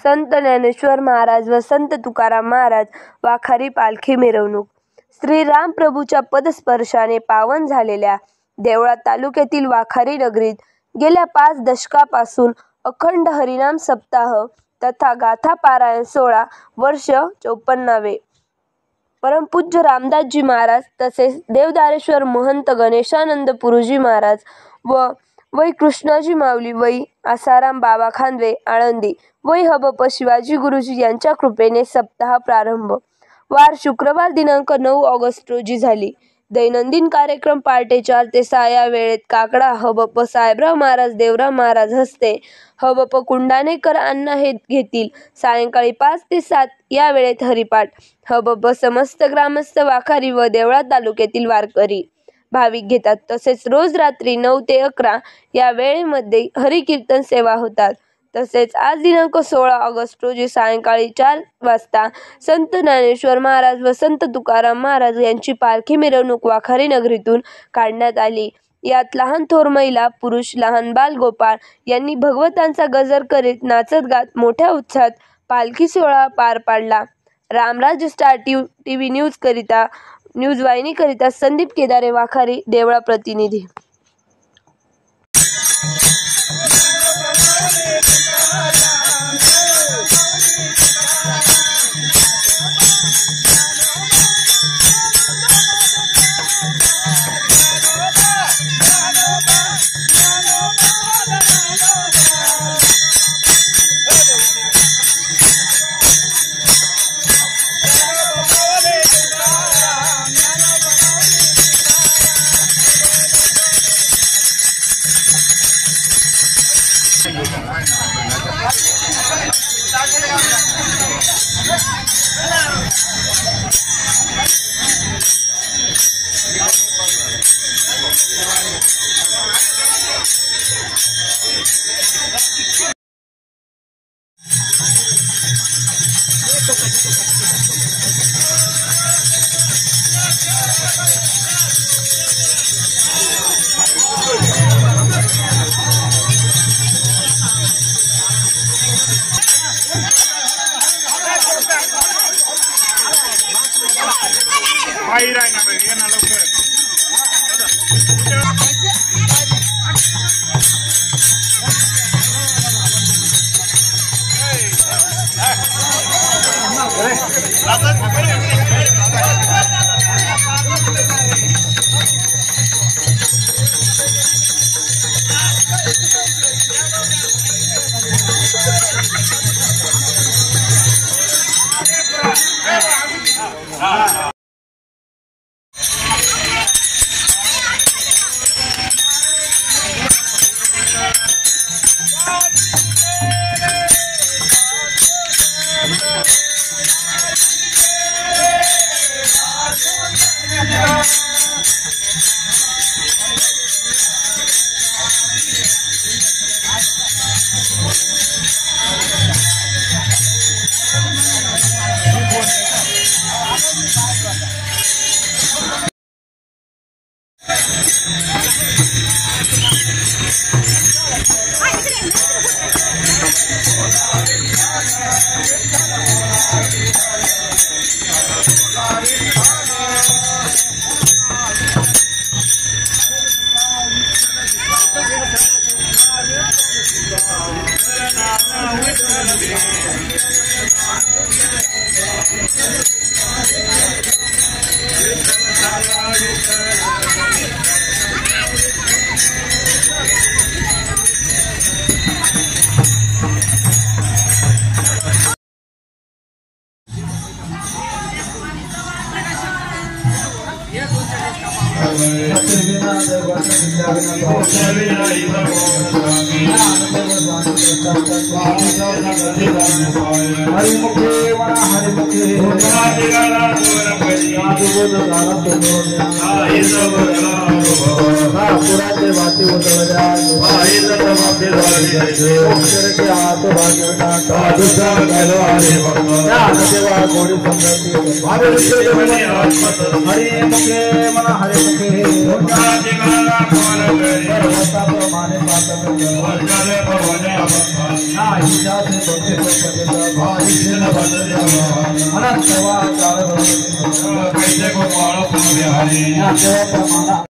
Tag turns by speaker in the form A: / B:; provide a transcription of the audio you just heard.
A: संत ज्ञानेश्वर महाराज व संत तुकाराम महाराज वाखारी पालखी मिरवणूक. श्रीराम प्रभूच्या पदस्पर्शाने पावन झालेल्या देवळा तालुक्यातील वाखारी नगरीत गेल्या 5 दशकापासून अखंड हरिनाम सप्ताह तथा गाथा पारायण सोहळा वर्ष 54वे. परमपूज्य रामदासजी महाराज तसेच देवदारेश्वर महंत गणेशानंद पुरुजी महाराज व वै कृष्णाजी माऊली वै आसाराम बाबा खांदवे आळंदी वै हबप शिवाजी गुरुजी यांच्या कृपेने सप्ताह प्रारंभ वार शुक्रवार दिनांक 9 ऑगस्ट रोजी झाली. दैनंदिन कार्यक्रम पहाटे 4 ते 6 या वेळेत काकडा हबप साहेबराव महाराज देवराम महाराज हस्ते हबप कुंडाणेकर अण्णा हे घेतील. सायंकाळी 5 ते 7 या वेळेत हरिपाठ हबप समस्त ग्रामस्थ वाखारी व देवळा तालुक्यातील वारकरी भाविक घेतात. तसेच रोज रात्री 9 ते 11 या वेळेमध्ये हरिकीर्तन सेवा होतात. तसेच आज दिनांक 16 ऑगस्ट रोजी सायंकाळी 4 वाजता संत ज्ञानेश्वर महाराज व संत तुकाराम महाराज यांची पालखी मिरवणूक वाखारी नगरीतून काढण्यात आली. यात लहान थोर महिला पुरुष लहान बाल गोपाळ यांनी भगवंतांचा गजर करीत नाचत गात मोठ्या उत्साहात पालखी सोहळा पार पाडला. रामराज स्टार टीव्ही न्यूज वाहिनीकरिता संदीप केदारे वाखारी देवळा प्रतिनिधी.
B: हरे अनंत